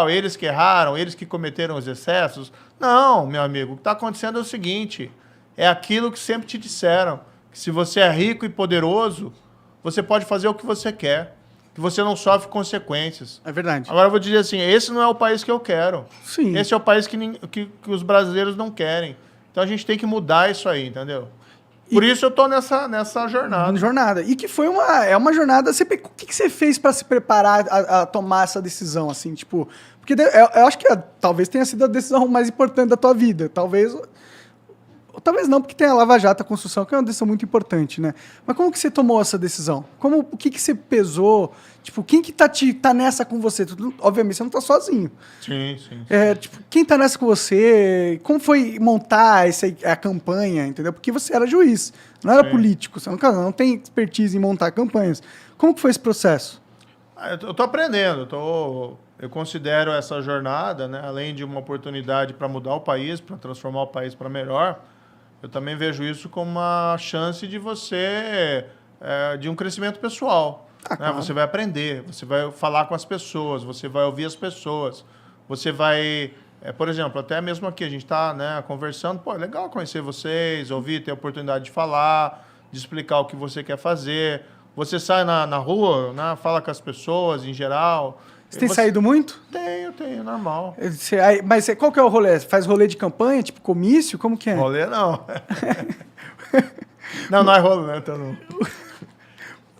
eles que erraram, eles que cometeram os excessos. Não, meu amigo, o que está acontecendo é o seguinte, é aquilo que sempre te disseram, que se você é rico e poderoso, você pode fazer o que você quer, que você não sofre consequências. É verdade. Agora eu vou dizer assim, esse não é o país que eu quero. Sim. Esse é o país que os brasileiros não querem. Então a gente tem que mudar isso aí, entendeu? Por isso eu tô nessa jornada. E que foi uma jornada... O que você fez para se preparar a tomar essa decisão, assim, tipo... Porque eu acho que talvez tenha sido a decisão mais importante da tua vida. Talvez não, porque tem a Lava Jato, a construção, que é uma decisão muito importante, né? Mas como que você tomou essa decisão? O que você pesou? Tipo, quem que tá nessa com você? Obviamente, você não tá sozinho. Sim. Tipo, quem tá nessa com você? Como foi montar a campanha, entendeu? Porque você era juiz, não era político. Você não tem expertise em montar campanhas. Como que foi esse processo? Eu tô aprendendo. Eu considero essa jornada, né, além de uma oportunidade para mudar o país, para transformar o país para melhor, eu também vejo isso como uma chance de de um crescimento pessoal. Né? Claro. Você vai aprender, você vai falar com as pessoas, você vai ouvir as pessoas, você vai... por exemplo, até mesmo aqui, a gente está, né, conversando, é legal conhecer vocês, ouvir, ter a oportunidade de falar, de explicar o que você quer fazer. Você sai na rua, né, fala com as pessoas em geral... Você tem saído muito? Tenho, normal. Mas qual que é o rolê? Você faz rolê de campanha, tipo comício? Como que é? Rolê não. não é rolê, né? Então não.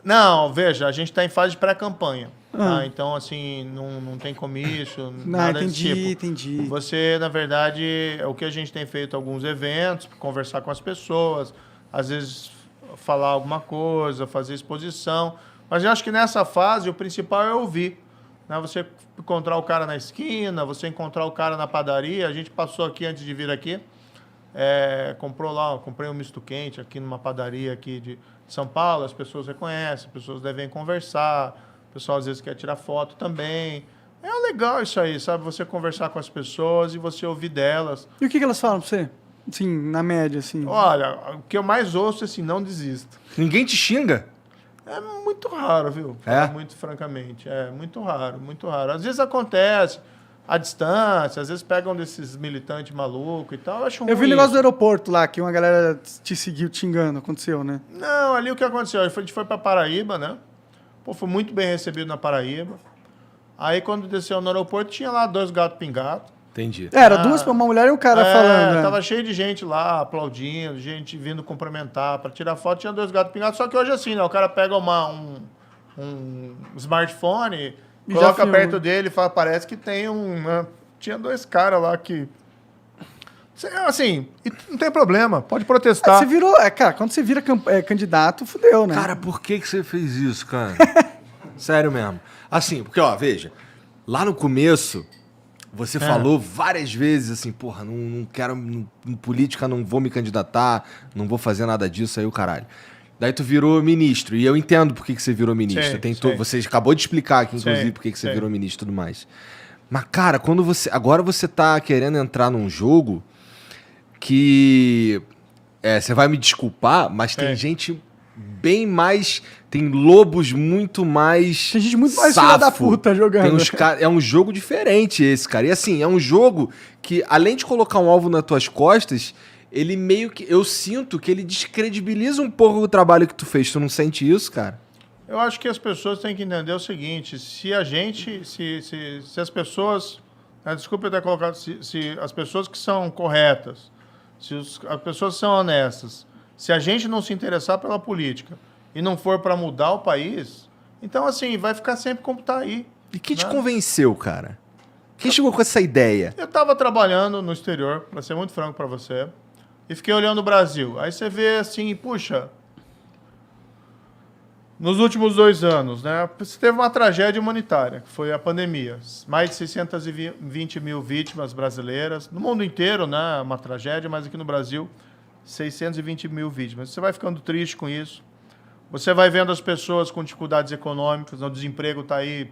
Não, veja, a gente está em fase de pré-campanha. Tá? Então, assim, não tem comício, nada desse tipo. Entendi. Você, na verdade, o que a gente tem feito alguns eventos, conversar com as pessoas, às vezes falar alguma coisa, fazer exposição. Mas eu acho que nessa fase o principal é ouvir. Né? Você encontrar o cara na esquina, você encontrar o cara na padaria. A gente passou aqui antes de vir aqui, comprei um misto quente aqui numa padaria aqui de São Paulo. As pessoas reconhecem, as pessoas devem conversar, o pessoal às vezes quer tirar foto também. É legal isso aí, sabe? Você conversar com as pessoas e você ouvir delas. E o que elas falam pra você? Assim, na média, assim. Olha, o que eu mais ouço é assim, não desista. Ninguém te xinga? É muito raro, viu? Muito francamente. É muito raro, muito raro. Às vezes acontece à distância, às vezes pegam desses militantes malucos e tal. Eu vi o negócio do aeroporto lá, que uma galera te seguiu te xingando. Aconteceu, né? Não, ali o que aconteceu? A gente foi pra Paraíba, né? Foi muito bem recebido na Paraíba. Aí quando desceu no aeroporto, tinha lá 2 gatos pingados. Entendi. Era uma mulher e um cara falando. Né? Tava cheio de gente lá, aplaudindo, gente vindo cumprimentar para tirar foto. Tinha 2 gatos pingados, só que hoje assim, né? O cara pega um smartphone, coloca perto dele e fala, parece que tem né? Tinha 2 caras lá que... Assim, não tem problema, pode protestar. Você virou... cara, quando você vira candidato, fudeu, né? Cara, por que você fez isso, cara? Sério mesmo. Assim, porque, veja, lá no começo... Você falou várias vezes assim, porra, não quero, política não vou me candidatar, não vou fazer nada disso, aí o caralho. Daí tu virou ministro, e eu entendo por que você virou ministro. Você acabou de explicar aqui, inclusive, por que você virou ministro e tudo mais. Mas, cara, agora você tá querendo entrar num jogo que... você vai me desculpar, mas tem gente bem mais... Tem lobos muito mais... Tem gente muito mais filha da puta jogando. É um jogo diferente esse, cara. E assim, é um jogo que, além de colocar um alvo nas tuas costas, ele meio que... Eu sinto que ele descredibiliza um pouco o trabalho que tu fez. Tu não sente isso, cara? Eu acho que as pessoas têm que entender o seguinte. Se a gente... Se as pessoas... Desculpa eu ter colocado... Se as pessoas que são corretas, as pessoas que são honestas, se a gente não se interessar pela política e não for para mudar o país, então, assim, vai ficar sempre como está aí. E quem te convenceu, cara? Quem chegou com essa ideia? Eu estava trabalhando no exterior, para ser muito franco para você, e fiquei olhando o Brasil. Aí você vê assim, puxa, nos últimos 2 anos, né, você teve uma tragédia humanitária, que foi a pandemia. Mais de 620 mil vítimas brasileiras. No mundo inteiro, né, uma tragédia, mas aqui no Brasil, 620 mil vítimas. Você vai ficando triste com isso. Você vai vendo as pessoas com dificuldades econômicas, o desemprego está aí,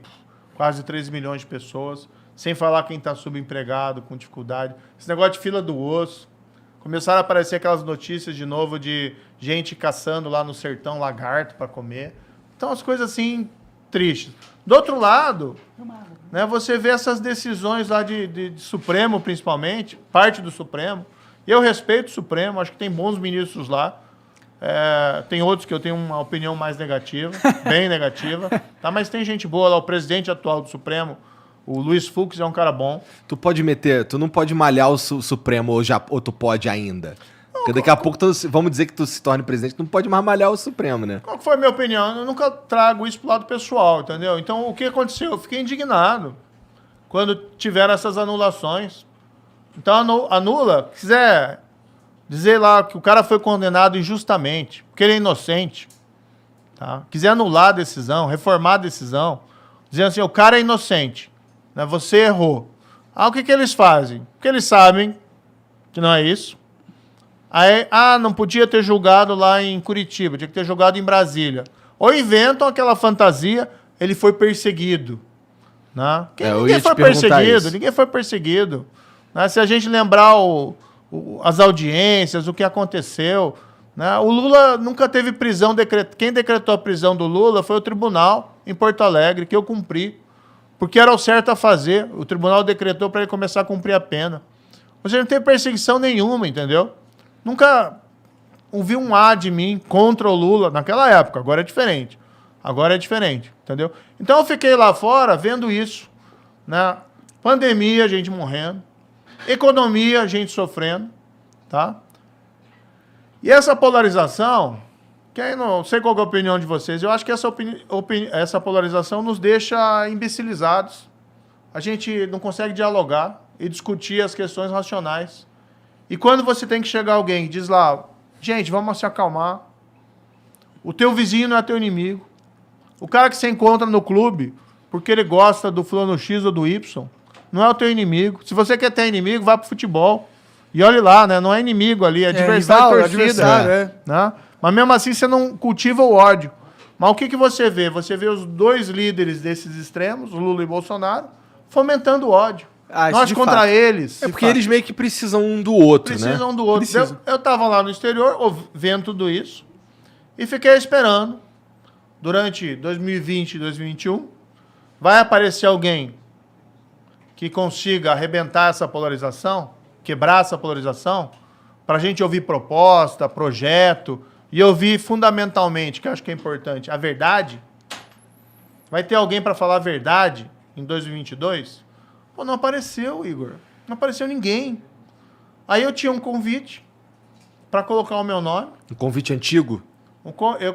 quase 3 milhões de pessoas, sem falar quem está subempregado, com dificuldade. Esse negócio de fila do osso. Começaram a aparecer aquelas notícias de novo de gente caçando lá no sertão lagarto para comer. Então, as coisas assim, tristes. Do outro lado, né, você vê essas decisões lá de Supremo, principalmente, parte do Supremo. Eu respeito o Supremo, acho que tem bons ministros lá. Tem outros que eu tenho uma opinião mais negativa, bem negativa. Tá? Mas tem gente boa lá, o presidente atual do Supremo, o Luiz Fux, é um cara bom. Tu não pode malhar o Supremo ou tu pode ainda. Porque daqui a pouco, vamos dizer que tu se torne presidente, tu não pode mais malhar o Supremo, né? Qual que foi a minha opinião? Eu nunca trago isso pro lado pessoal, entendeu? Então, o que aconteceu? Eu fiquei indignado quando tiveram essas anulações. Então, anula, quiser dizer lá que o cara foi condenado injustamente, porque ele é inocente, tá? Quiser anular a decisão, reformar a decisão, dizendo assim, o cara é inocente, né? Você errou. O que eles fazem? Porque eles sabem que não é isso. Aí, não podia ter julgado lá em Curitiba, tinha que ter julgado em Brasília. Ou inventam aquela fantasia, ele foi perseguido. Né? Ninguém foi perseguido, ninguém foi perseguido. Né? Se a gente lembrar as audiências, o que aconteceu, né? O Lula nunca teve prisão decretada. Quem decretou a prisão do Lula foi o tribunal em Porto Alegre, que eu cumpri. Porque era o certo a fazer. O tribunal decretou para ele começar a cumprir a pena. Você não tem perseguição nenhuma, entendeu? Nunca ouvi um A de mim contra o Lula naquela época. Agora é diferente. Agora é diferente, entendeu? Então eu fiquei lá fora vendo isso, né? Pandemia, gente morrendo. Economia, gente sofrendo, tá? E essa polarização, que aí não sei qual é a opinião de vocês, eu acho que essa polarização nos deixa imbecilizados. A gente não consegue dialogar e discutir as questões racionais. E quando você tem que chegar alguém e diz lá, gente, vamos se acalmar. O teu vizinho não é teu inimigo. O cara que você encontra no clube, porque ele gosta do fulano X ou do Y, não é o teu inimigo. Se você quer ter inimigo, vá pro futebol. E olhe lá, né? Não é inimigo ali, é adversário, torcida. Né? Mas mesmo assim você não cultiva o ódio. Mas o que você vê? Você vê os dois líderes desses extremos, Lula e Bolsonaro, fomentando o ódio. Nós contra fato. Eles. É porque eles meio que precisam um do outro, precisam do outro. Eu tava lá no exterior, vendo tudo isso, e fiquei esperando. Durante 2020 e 2021, vai aparecer alguém que consiga arrebentar essa polarização, quebrar essa polarização, para a gente ouvir proposta, projeto, e ouvir fundamentalmente, que eu acho que é importante, a verdade. Vai ter alguém para falar a verdade em 2022? Pô, não apareceu, Igor. Não apareceu ninguém. Aí eu tinha um convite para colocar o meu nome. Um convite antigo?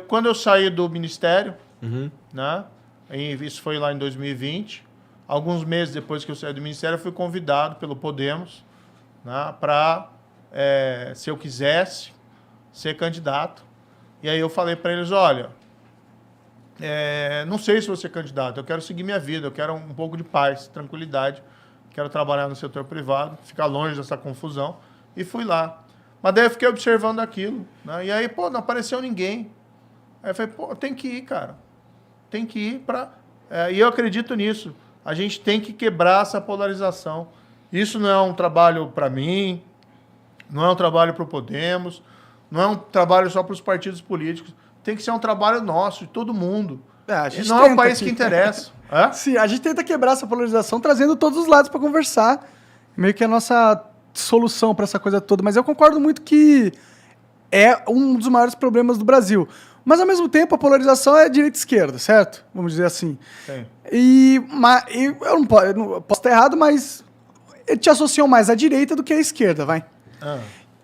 Quando eu saí do ministério, né? Isso foi lá em 2020. Alguns meses depois que eu saí do ministério, eu fui convidado pelo Podemos, né, para, se eu quisesse, ser candidato. E aí eu falei para eles, olha, não sei se vou ser candidato, eu quero seguir minha vida, eu quero um pouco de paz, tranquilidade, quero trabalhar no setor privado, ficar longe dessa confusão. E fui lá. Mas daí eu fiquei observando aquilo, né? E aí, pô, não apareceu ninguém. Aí eu falei, pô, tem que ir, cara. Tem que ir para... e eu acredito nisso. A gente tem que quebrar essa polarização. Isso não é um trabalho para mim, não é um trabalho para o Podemos, não é um trabalho só para os partidos políticos. Tem que ser um trabalho nosso, de todo mundo. Não é o país que interessa. Sim, a gente tenta quebrar essa polarização trazendo todos os lados para conversar. Meio que a nossa solução para essa coisa toda. Mas eu concordo muito que é um dos maiores problemas do Brasil. Mas, ao mesmo tempo, a polarização é direita e esquerda, certo? Vamos dizer assim. Sim. Eu não posso estar errado, mas te associam mais à direita do que à esquerda, vai.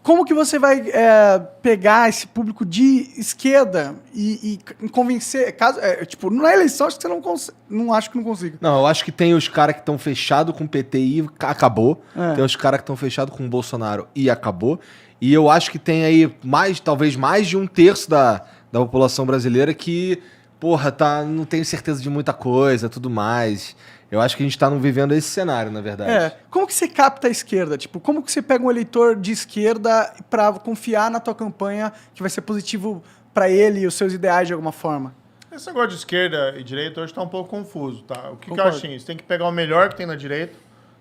Como que você vai pegar esse público de esquerda e convencer... tipo, na eleição, acho que você não acho que não consiga. Não, eu acho que tem os caras que estão fechados com o PT e acabou. Tem os caras que estão fechados com o Bolsonaro e acabou. E eu acho que tem aí talvez mais de um terço da população brasileira que, porra, não tenho certeza de muita coisa, tudo mais. Eu acho que a gente tá vivendo esse cenário, na verdade. Como que você capta a esquerda? Tipo, como que você pega um eleitor de esquerda para confiar na tua campanha que vai ser positivo para ele e os seus ideais de alguma forma? Esse negócio de esquerda e direita hoje tá um pouco confuso, tá? O que eu acho assim? Você tem que pegar o melhor que tem na direita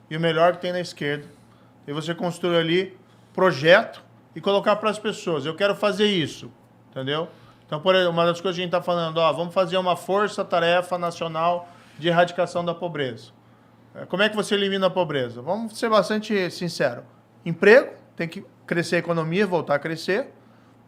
e o melhor que tem na esquerda. E você construir ali projeto e colocar para as pessoas. Eu quero fazer isso, entendeu? Então, por exemplo, uma das coisas que a gente tá falando, vamos fazer uma força-tarefa nacional de erradicação da pobreza. Como é que você elimina a pobreza? Vamos ser bastante sinceros. Emprego, tem que crescer a economia, voltar a crescer,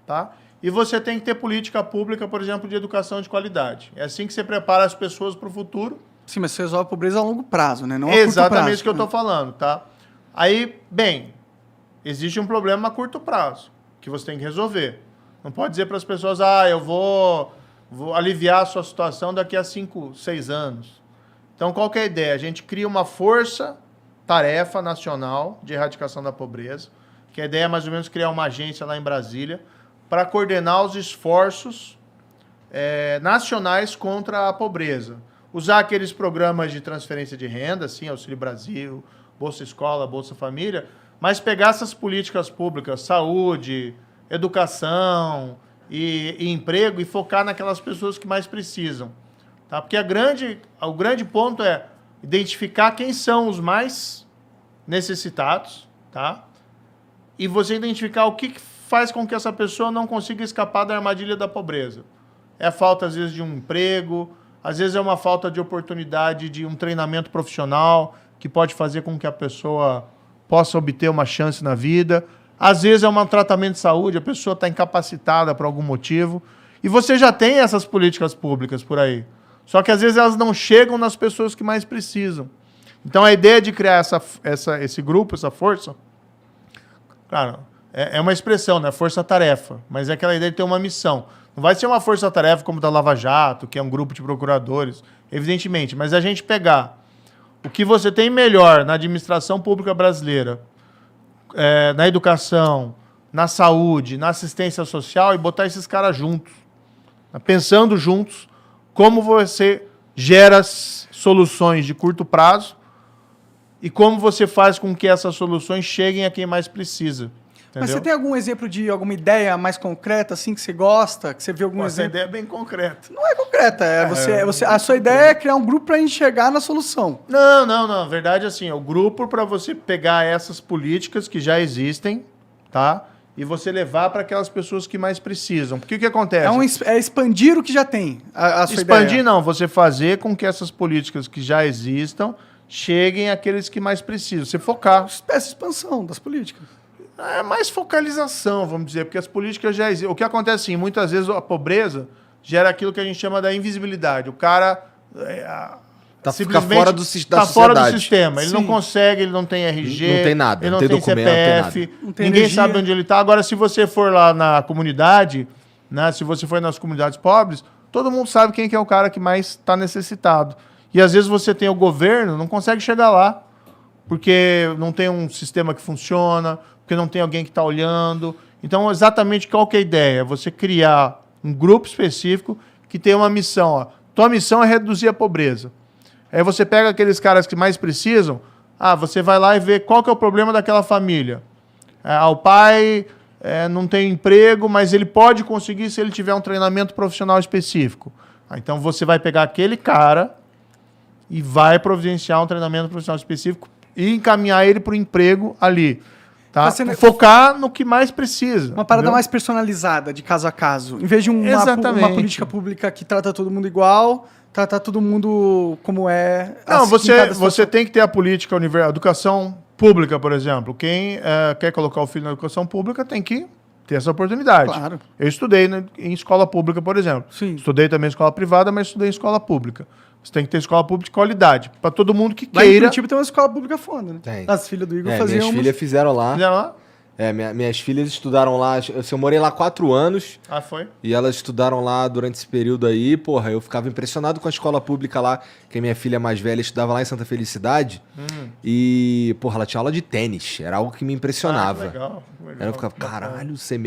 tá? E você tem que ter política pública, por exemplo, de educação de qualidade. É assim que você prepara as pessoas para o futuro. Sim, mas você resolve a pobreza a longo prazo, né? Não a curto Exatamente prazo. isso que eu estou falando, tá? Aí, bem, existe um problema a curto prazo, que você tem que resolver. Não pode dizer para as pessoas, eu vou aliviar a sua situação daqui a 5, 6 anos. Então, qual que é a ideia? A gente cria uma força-tarefa nacional de erradicação da pobreza, que a ideia é mais ou menos criar uma agência lá em Brasília para coordenar os esforços nacionais contra a pobreza. Usar aqueles programas de transferência de renda, assim, Auxílio Brasil, Bolsa Escola, Bolsa Família, mas pegar essas políticas públicas, saúde, educação e emprego e focar naquelas pessoas que mais precisam. Tá? Porque o grande ponto é identificar quem são os mais necessitados, tá? E você identificar o que faz com que essa pessoa não consiga escapar da armadilha da pobreza. É a falta, às vezes, de um emprego, às vezes é uma falta de oportunidade de um treinamento profissional que pode fazer com que a pessoa possa obter uma chance na vida. Às vezes é um tratamento de saúde, a pessoa está incapacitada por algum motivo. E você já tem essas políticas públicas por aí. Só que às vezes elas não chegam nas pessoas que mais precisam. Então a ideia de criar esse grupo, essa força, claro, é uma expressão, né? Força-tarefa, mas é aquela ideia de ter uma missão. Não vai ser uma força-tarefa como da Lava Jato, que é um grupo de procuradores, evidentemente, mas a gente pegar o que você tem melhor na administração pública brasileira, na educação, na saúde, na assistência social e botar esses caras juntos, pensando juntos como você gera soluções de curto prazo e como você faz com que essas soluções cheguem a quem mais precisa. Entendeu? Mas você tem algum exemplo de alguma ideia mais concreta, assim, que você gosta, que você vê algum Essa exemplo? ideia é bem concreta. Não é concreta, a sua ideia é criar um grupo para enxergar na solução. Não. Na verdade, assim, é o grupo para você pegar essas políticas que já existem, tá? E você levar para aquelas pessoas que mais precisam. Porque o que acontece? É expandir o que já tem, a sua Expandir ideia. não, você fazer com que essas políticas que já existam cheguem àqueles que mais precisam. Você focar. Espécie de expansão das políticas. É mais focalização, vamos dizer, porque as políticas já existem. O que acontece, assim, muitas vezes a pobreza gera aquilo que a gente chama da invisibilidade. O cara fica fora da sociedade. fora do sistema. Ele Sim. não consegue, ele não tem RG, Não tem nada, ele não não tem tem documento, CPF, não tem ninguém energia. sabe onde ele está. Agora, se você for lá na comunidade, né, se você for nas comunidades pobres, todo mundo sabe quem que é o cara que mais está necessitado. E às vezes você tem o governo, não consegue chegar lá, porque não tem um sistema que funciona, porque não tem alguém que está olhando. Então, exatamente qual que é a ideia? Você criar um grupo específico que tem uma missão. Ó. Tua missão é reduzir a pobreza. Aí você pega aqueles caras que mais precisam, você vai lá e vê qual que é o problema daquela família. O pai não tem emprego, mas ele pode conseguir se ele tiver um treinamento profissional específico. Então você vai pegar aquele cara e vai providenciar um treinamento profissional específico e encaminhar ele para o emprego ali. Tá? Focar no que mais precisa. Uma parada entendeu? mais personalizada, de caso a caso. Em vez de uma Exatamente. política pública que trata todo mundo igual, tratar todo mundo como é. Não, assim, em cada você situação. tem que ter a política universal. Educação pública, por exemplo. Quem quer colocar o filho na educação pública tem que ter essa oportunidade. Claro. Eu estudei em escola pública, por exemplo. Sim. Estudei também em escola privada, mas estudei em escola pública. Você tem que ter escola pública de qualidade. Para todo mundo que Lá em queira. Curitiba tem uma escola pública foda, né? Tem. As filhas do Igor Minhas faziam. filhas fizeram lá. Fizeram lá? Minhas filhas estudaram lá. Eu morei lá 4 anos. Foi? E elas estudaram lá durante esse período aí. Porra, eu ficava impressionado com a escola pública lá. Que a minha filha mais velha estudava lá em Santa Felicidade. E, porra, ela tinha aula de tênis. Era algo que me impressionava. Legal. Aí eu ficava, caralho, você